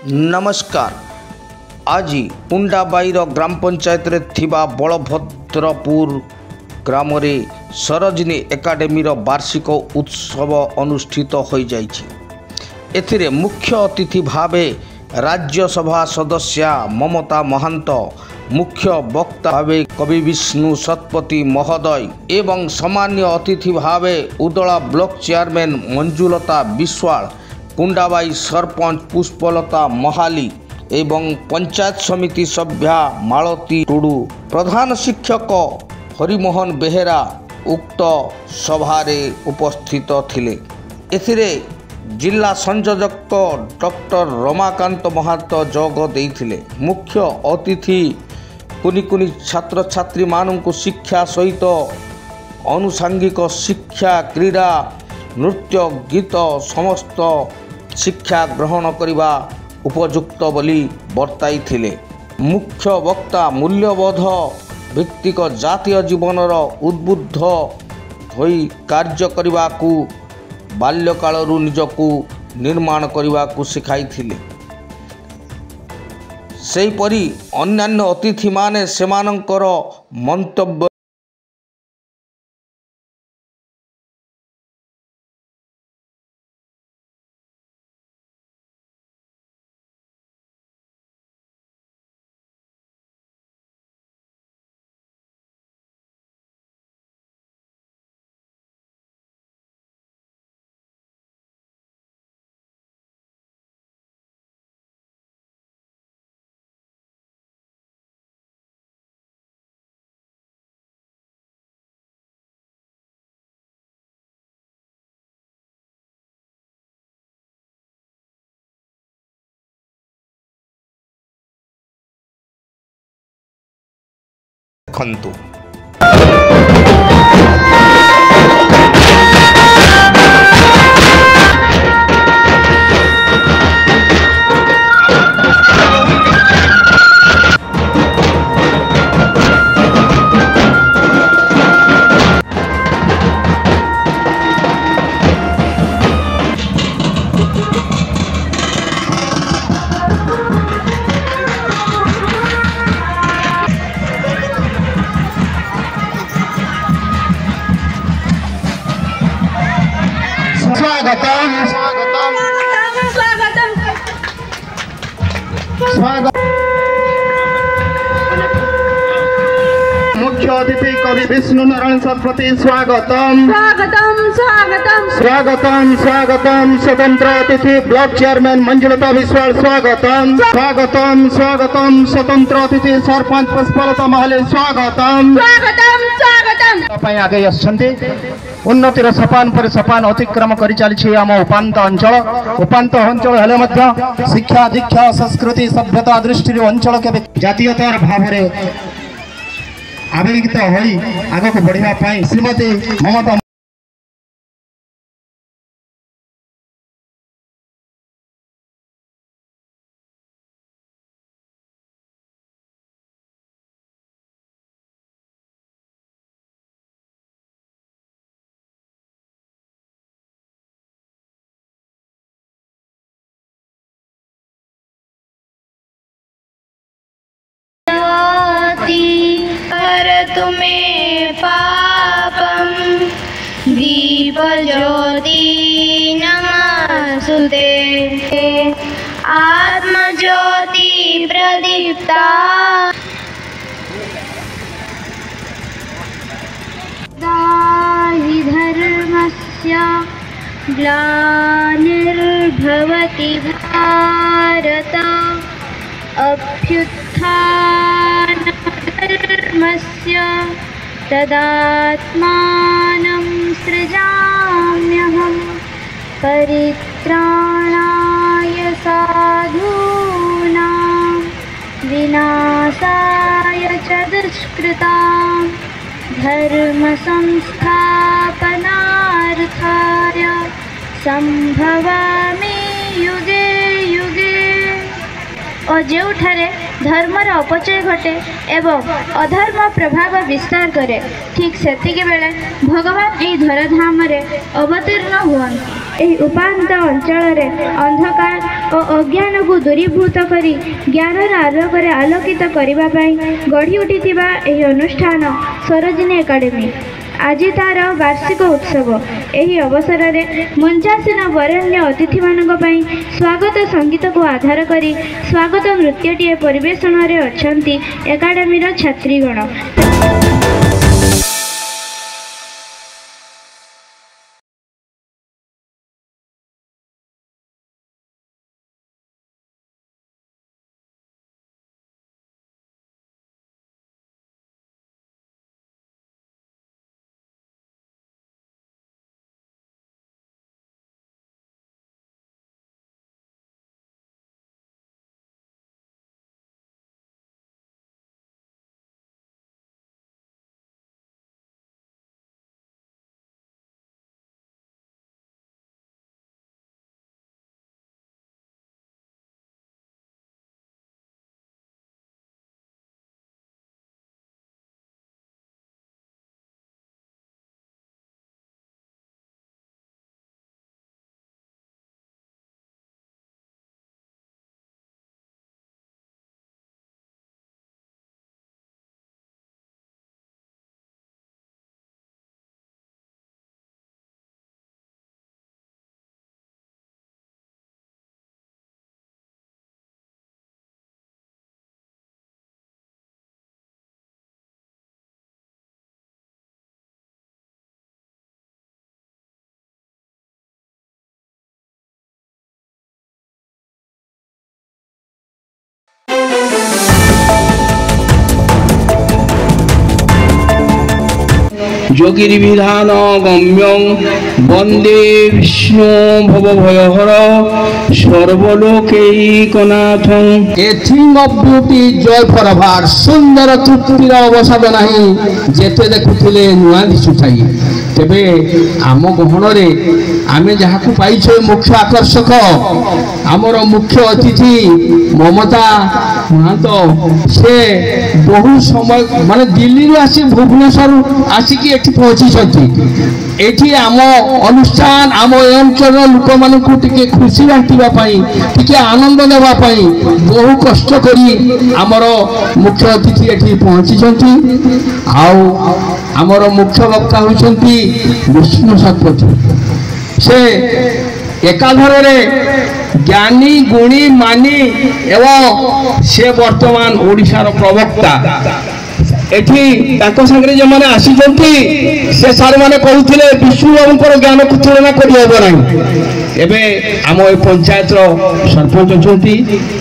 नमस्कार। आज पुंडाबाईर ग्राम पंचायत रे थिबा बलभद्रपुर ग्राम रे सरोजिनी एकाडेमीर वार्षिक उत्सव अनुष्ठित हो जाइछि। एथिरे मुख्य अतिथि भावे राज्यसभा सदस्या ममता महांत, मुख्य वक्ता भावे कवि विष्णु सतपति महोदय एवं सामान्य अतिथि भावे उदला ब्लॉक चेयरमैन मंजुलता विश्वाल, पुंडाबाई सरपंच पुष्पलता महाली एवं पंचायत समिति सभ्या मालती टुडू, प्रधान शिक्षक हरिमोहन बेहेरा उक्त सभारे उपस्थित थिले। एथिरे जिला संयोजक डॉक्टर रमाकांत महातो जोग देइथिले। मुख्य अतिथि कुनि कुनि छात्र छात्री मानक शिक्षा सहित अनुषांगिक शिक्षा, क्रीड़ा, नृत्य, गीत समस्त शिक्षा ग्रहण करने उपयुक्त बोली बर्ताई थिले। मुख्य वक्ता मूल्यबोध भित्तिक जातीय जीवनर उद्बुद्ध होई कार्य करने को बाल्यकालरू निजकू निर्माण करने को शिखाई थिले। सेहीपरि अन्यान्य अतिथि माने सेमानंकर मंतव्य खंतु। मुख्य अतिथि कवि विष्णु नारायण सतपति स्वागतम स्वागतम स्वागतम स्वागतम स्वागतम। स्वतंत्र अतिथि ब्लॉक चेयरमैन मंजुलता विश्वाल स्वागतम स्वागतम स्वागतम। स्वतंत्र अतिथि सरपंच पुष्पलता महाले स्वागतम स्वागतम स्वागतम। आगे आसछन्ते उन्नतिर सोपान पर सोपान अतिक्रम कर चली आम उपांत अंचल हेले मध्य शिक्षा दीक्षा संस्कृति सभ्यता दृष्टि अंचल के जातीयतार भाव में आवेगित होई आगक बढ़िया पाई श्रीमती ममता तुम्हें पापम दीप ज्योति नमस्तुते आत्म ज्योति प्रदीप्ता हि धर्मस्य ग्लानिर्भवति भारत अभ्युत्थानधर्मस्य तदात्मानं सृजाम्यहं परित्राणाय साधूनां विनाशाय च दुष्कृतां धर्म संस्थापनार्थाय संभवामि युगे युगे। और जोठारे धर्मर अपचय घटे एवं अधर्म प्रभाव विस्तार करे, ठीक सेतिके बेले भगवान यही धराधाम रे अवतीर्ण हुअन्ति। ଏହି ଉପାନ୍ତ ଅଞ୍ଚଳରେ ଅନ୍ଧକାର ଓ ଅଜ୍ଞାନକୁ ଦୂରୀଭୂତ କରି ଜ୍ଞାନର ଆଲୋକରେ ଆଲୋକିତ କରିବା ପାଇଁ ଗଢ଼ି ଉଠିଥିବା ଏହି ଅନୁଷ୍ଠାନ ସରୋଜିନୀ ଏକାଡେମୀ ଆଜି ତାର ବାର୍ଷିକ ଉତ୍ସବ। ଏହି ଅବସରରେ ମଞ୍ଚାସୀନ ବରେଣ୍ୟ ଅତିଥିମାନଙ୍କ ପାଇଁ ସ୍ୱାଗତ ସଙ୍ଗୀତକୁ ଆଧାର କରି ସ୍ୱାଗତ ନୃତ୍ୟଟିଏ ପରିବେଷଣରେ ଅଛନ୍ତି ଏକାଡେମୀର ଛାତ୍ରୀଗଣ। যোগীর্বিধান গম্যং বন্দে Vishnu ভবভয়হর সর্বলোকৈকনাথং। A thing of beauty, joy for a heart, ସୁନ୍ଦର ତୃପ୍ତିର ଅବସାଦ ନାହିଁ ଯେତେ ଦେଖୁଥିଲେ ନୂଆ ଦିଶୁଥାଇ। ତେବେ ଆମ ଗହଣରେ ଆମେ ଯାହାକୁ ପାଇଛେ ମୁଖ୍ୟ ଆକର୍ଷକ ଆମର ମୁଖ୍ୟ ଅତିଥି ମମତା ମହାନ୍ତ। ସେ ବହୁ ସମୟ ମାନେ ଦିଲ୍ଲୀରୁ ଆସି ଭୁବନେଶ୍ୱର ଆସିକି ଏଠି ପହଞ୍ଚିଛନ୍ତି। ଏଠି ଆମ ଅନୁଷ୍ଠାନ ଆମ ଏ ଅଞ୍ଚଳର ଲୋକମାନଙ୍କୁ ଟିକେ ଖୁସି ବାଣ୍ଟିବା ପାଇଁ ଟିକେ ଆନନ୍ଦ ଦେବା ପାଇଁ ବହୁ କଷ୍ଟ କରି ଆମର ମୁଖ୍ୟ ଅତିଥି ଏଠି ପହଞ୍ଚିଛନ୍ତି। ଆଉ ଆମର ମୁଖ୍ୟ ବକ୍ତା ହେଉଛନ୍ତି ବିଷ୍ଣୁ ଶତପଥୀ। ସେ ଏକାଧାରରେ ଜ୍ଞାନୀ ଗୁଣୀ ମାନି ଏବଂ ସେ ବର୍ତ୍ତମାନ ଓଡ଼ିଶାର ପ୍ରବକ୍ତା। ଏଠି ତାଙ୍କ ସାଙ୍ଗରେ ଯେଉଁମାନେ ଆସିଛନ୍ତି ସେ ସାର୍ମାନେ କହୁଥିଲେ ବିଷ୍ଣୁ ବାବୁଙ୍କର ଜ୍ଞାନକୁ ତୁଳନା କରିହେବ ନାହିଁ। ଏବେ ଆମ ଏ ପଞ୍ଚାୟତର ସରପଞ୍ଚ ଅଛନ୍ତି,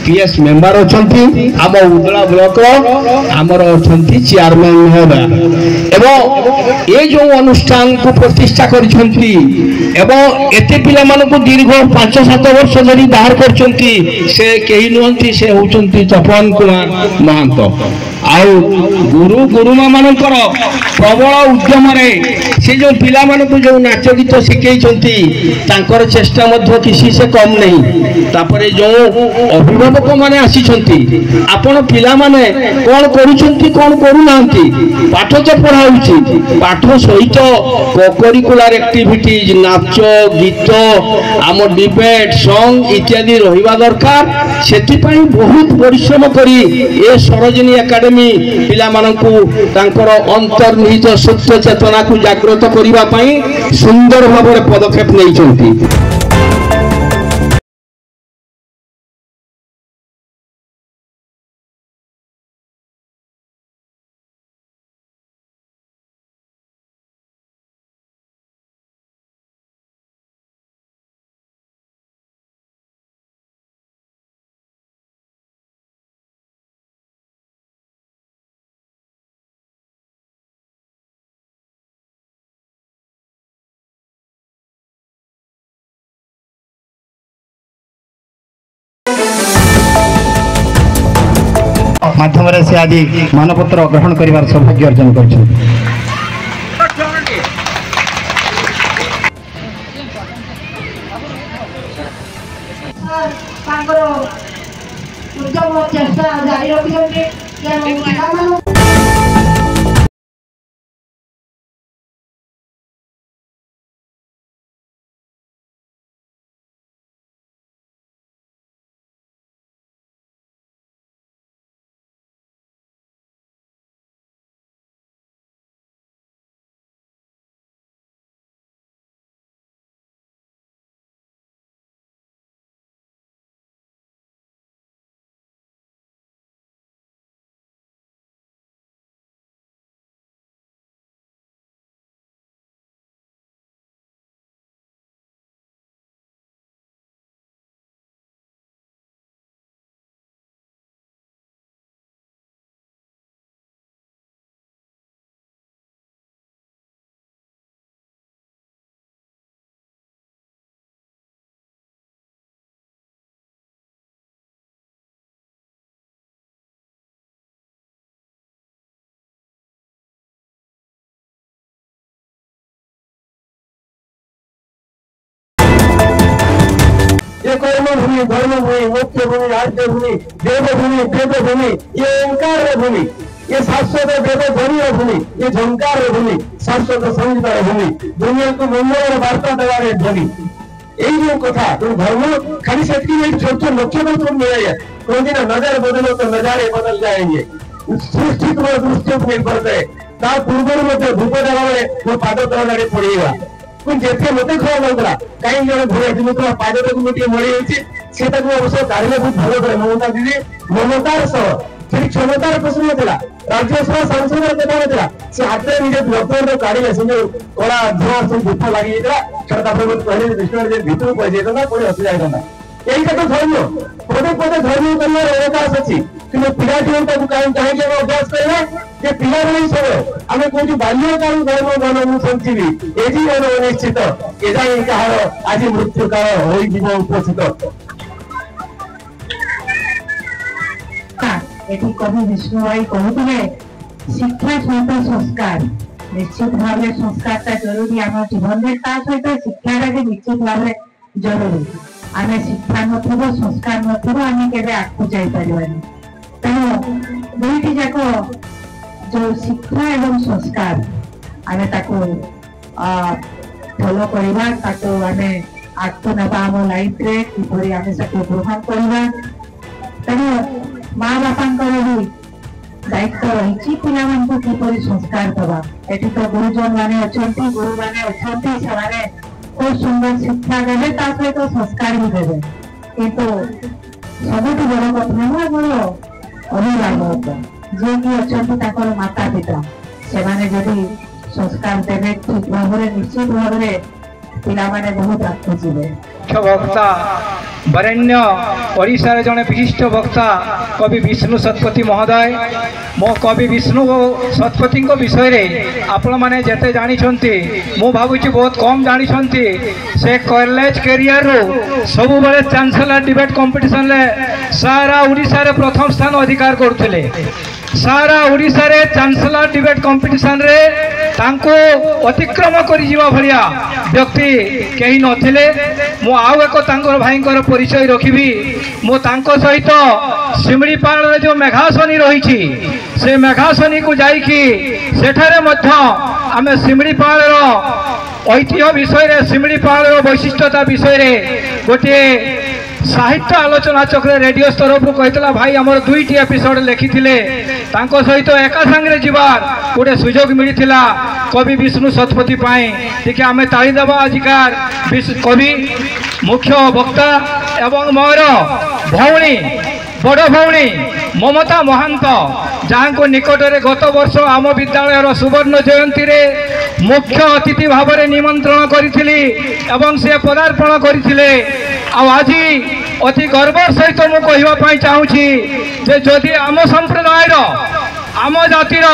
PS ମେମ୍ବର ଅଛନ୍ତି, ଆମ ଉଦଳା ବ୍ଲକର ଆମର ଅଛନ୍ତି ଚେୟାରମ୍ୟାନ୍ ମହୋଦୟ ଏବଂ ଏ ଯେଉଁ ଅନୁଷ୍ଠାନକୁ ପ୍ରତିଷ୍ଠା କରିଛନ୍ତି ଏବଂ ଏତେ ପିଲାମାନଙ୍କୁ ଦୀର୍ଘ 5-7 ବର୍ଷ ଧରି ବାହାର କରିଛନ୍ତି ସେ କେହି ନୁହନ୍ତି, ସେ ହେଉଛନ୍ତି ତପନ କୁମାର ମହାନ୍ତ। ଆଉ ଗୁରୁମା ମାନଙ୍କର ପ୍ରବଳ ଉଦ୍ୟମରେ ସେ ଯେଉଁ ପିଲାମାନଙ୍କୁ ଯେଉଁ ନାଚ ଗୀତ ଶିଖେଇଛନ୍ତି ତାଙ୍କର ଚେଷ୍ଟା ମଧ୍ୟ କିଛି ସେ କମ୍ ନାହିଁ। ତାପରେ ଯେଉଁ ଅଭିଭାବକ ମାନେ ଆସିଛନ୍ତି, ଆପଣ ପିଲାମାନେ କ'ଣ କରୁଛନ୍ତି କ'ଣ କରୁନାହାନ୍ତି, ପାଠ ତ ପଢ଼ା ହେଉଛି, ପାଠ ସହିତ କୋକରିକୁଲାର ଆକ୍ଟିଭିଟିଜ ନାଚ ଗୀତ ଆମ ଡିବେଟ୍ ସଙ୍ଗ ଇତ୍ୟାଦି ରହିବା ଦରକାର। ସେଥିପାଇଁ ବହୁତ ପରିଶ୍ରମ କରି ଏ ସରୋଜିନୀ ଏକାଡେମୀ ପିଲାମାନଙ୍କୁ ତାଙ୍କର ଅନ୍ତର୍ନିହିତ ସୁପ୍ତ ଚେତନାକୁ ଜାଗ୍ରତ କରିବା ପାଇଁ ସୁନ୍ଦର ଭାବରେ ପଦକ୍ଷେପ ନେଇଛନ୍ତି। ମାଧ୍ୟମରେ ସେ ଆଜି ମାନପତ୍ର ଗ୍ରହଣ କରିବାର ସୌଭାଗ୍ୟ ଅର୍ଜନ କରିଛନ୍ତି। ତାଙ୍କର ଉଦ୍ୟମ ଚେଷ୍ଟା ଜାରି ରଖିଛନ୍ତି। भूमि धर्मभूमि मोक्षभूमि राज्यभूमि देवभूमि वेदभूमि ये ओंकार भूमि ये शाश्वत वेद ध्वनि भूमि ये झंकार भूमि शाश्वत संगीत भूमि दुनिया को मंगल वार्ता देवार भूमि यही जो कथा तो धर्म खाली से छोटे छोटे लक्ष्य को मिल जाए कोई दिन नजर बदलो तो नजारे बदल जाएंगे सृष्टि को दृष्टि निर्भर करे ता पूर्व में धूप देवा मो पाद तले पड़ेगा जेते मत खबर मिलता कहीं जन भूल जिन पाद तक गोटे मरी से अवश्य काढ़े बहुत भल करे ममता दीदी ममतार सह से क्षमतार प्रश्न था राज्यसभा सांसद कथा से हाथ में निजे डॉक्टर काढ़े से जो कड़ा धुआं सब धूप लगी कहले विष्णु भितर पड़ जाता पुणी असुविधा होता यही तो धर्म पदे पदे धर्म कर अवकाश अच्छी कि पिलाटी कहीं अभ्यास करना जे पिला नहीं सब आम कौन बाल्यकाल धर्म गण संजीवी ए जीवन अनिश्चित ए जाए कहार आज मृत्यु काल हो उपस्थित एटी कवि विष्णु भाई कहते शिक्षा सहित संस्कार निश्चित भाव संस्कार जरूरी आम जीवन में सहित शिक्षा भी निश्चित भाव जरूरी आम शिक्षा नथिब संस्कार नथिब आम के आगू जापर तेणु दुईटी जाक जो शिक्षा एवं संस्कार आम फॉलो करवा आम आगू ना आम लाइफ रे किपरि आम ग्रहण करवा तेणु माँ बापा भी दायित्व रही पिला किपरि संस्कार दवा एटी तो गुरुजन माने अछंती गुरु माने अछंती से खूब सुंदर शिक्षा देवे सहित संस्कार भी देवे किंतु सबुठ बड़ कथा मोर अभिभावक जे कि अच्छा माता पिता से जदि संस्कार देवे ठीक भाव निश्चित भाव पिला माने बहुत आगे जीवे वक्ता वरेण्य ओडिशार जड़े विशिष्ट वक्ता कवि विष्णु शतपथी महोदय मो कवि विष्णु शतपथी विषय रे आपण मैंने जिते जानी मु भावुची बहुत कम जानी से कॉलेज कैरियर रू सब बड़े चांसलर डिबेट कंपटीशन ले सारा ओडिशा रे प्रथम स्थान अधिकार करथिले सारा ओडिशा रे चांसलर डिबेट कंपटीशन रे तांको अतिक्रम करि जीवा भलिया व्यक्ति कहीं नथिले मु आउ एक तांकर भाईंकर परिचय रखिबी मु तांको सहित सिमड़ीपाल रे जो मेघासनी रही से मेघासनी को जाइकी सेठारे मध्य आमे सिमड़ीपाल रो ऐतिह्य विषय रे सिमड़ीपाल रो वैशिष्ट्यता विषय रे गोटे साहित्य आलोचना चक्र रेडियो तरफ कहता भाई आमर दुईटी एपिसोड लिखिथिले तांको सहित एका संगे जीवार गोटे सुजोग मिलता कवि विष्णु शतपथी टी आम ताली देवा आजिकार कवि मुख्य वक्ता एवं मोर भौणी बड़ भौणी ममता महांत जहाँ को निकट में गत वर्ष आम विद्यालय सुवर्ण जयंती रे मुख्य अतिथि भाव में निमंत्रण करी एवं से पदार्पण करते आज अति गर्व सहित मु कहवाई चाहूँगी जे जदि आम संप्रदायर आम जातिर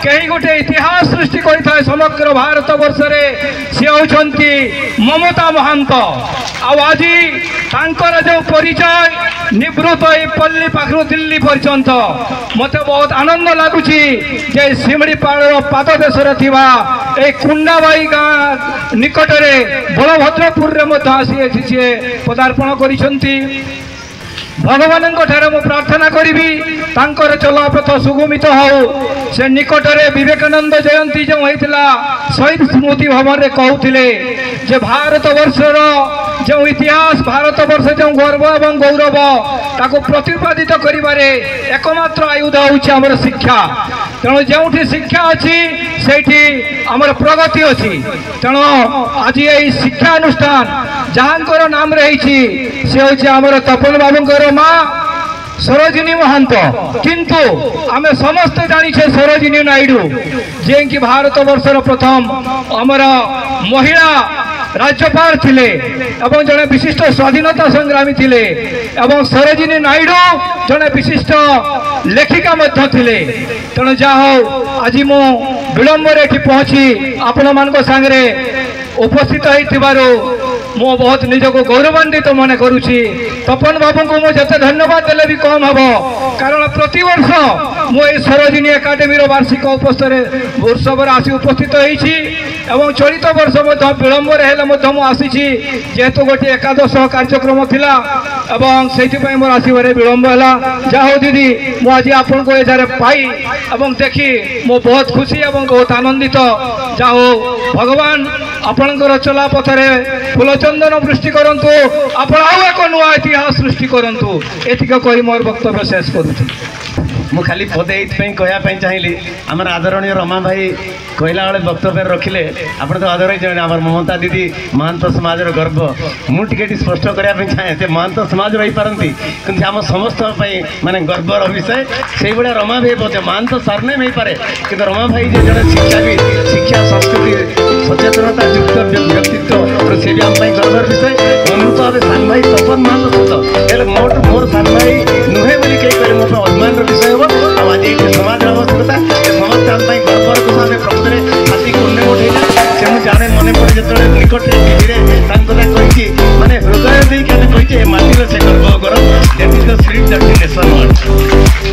कहीं गोटे इतिहास सृष्टि कर समग्र भारत वर्ष सी होती ममता महांत आज तांकर जो परिचय निवृत्त पल्ली पाखु दिल्ली पर्यंत मत बहुत आनंद लगुच सिमड़ीपाल पाददेशर थी कुंडाबाई गाँ निकट में बलभद्रपुर आसी सी पदार्पण कर भगवान मु प्रार्थना करी तांकर चलपथ सुगमित हो से निकट में विवेकानंद जयंती जो होता शहीद स्मृति भवन में कहते जे भारत वर्षर जो इतिहास भारत वर्ष जो गर्व एवं गौरव ताको प्रतिपादित करिबारे एकमात्र आयुध होउछि हमर शिक्षा तेणु जो शिक्षा अच्छी से आमर प्रगति अच्छी तेणु आज यही शिक्षा अनुष्ठान जहाँकर नाम रही से हूँ आमर तपन बाबूंकर माँ सरोजिनी महांत किंतु आम समस्ते जानिछे सरोजिनी नायडू जे कि भारत वर्षर प्रथम आमर महिला राज्यपाल थिले एवं जड़े विशिष्ट स्वाधीनता संग्रामी थिले एवं सरोजिनी नायडू जड़े विशिष्ट लेखिका मध्य थिले तेणु जा हो आज मु विलंब रे पहुँची आपण मान संगे उपस्थित होइथिबारु मो बहुत निजक गौरवान्वित मन करुच्ची तपन बाबू को मुझे धन्यवाद देले भी कम हम कारण प्रति वर्ष मुझे सरोजिनी एकाडेमी वार्षिक उत्सव आसी उपस्थित होती चलित वर्ष विलंब आसी जेहेतु गोटे एकादश कार्यक्रम थिला से मोर आसवे विलंब है जा हो दीदी मुझे आपन को ये पाई देखी मो बहुत खुशी और बहुत आनंदित जा हो भगवान आपणकर चला पथरे फूलचंदन वृष्टि करंतु आपण आउ एक नुआ इतिहास सृष्टि करंतु एतिक कही मोर वक्तव्य शेष करुछु मु खाली पदे कहवाई चाहिए आम आदरणीय रमा भाई कहला बेले वक्तव्य रखिले आप तो आदर आम ममता दीदी महांत समाज गर्व मुझे स्पष्ट करने चाहे से महांत समाज रही पारती कि आम समस्त माने गर्वर विषय से भाया रमा भाई बोलते महांत सरनेम हो पारे कि रमा भाई जो जड़े शिक्षाविद शिक्षा संस्कृति सचेतनता युक्त व्यक्तित्व से भी आम गर्वर विषय मु तो अब सान भाई तपन महांत सत मोर सान भाई नुहे बोली कही पारे मो अभिमान विषय हम आज ये समाज अवस्था समस्त आम गर्वर को प्रकृति आसिक उन्नय उठेगा से मुझे जाने मन पड़े जो निकट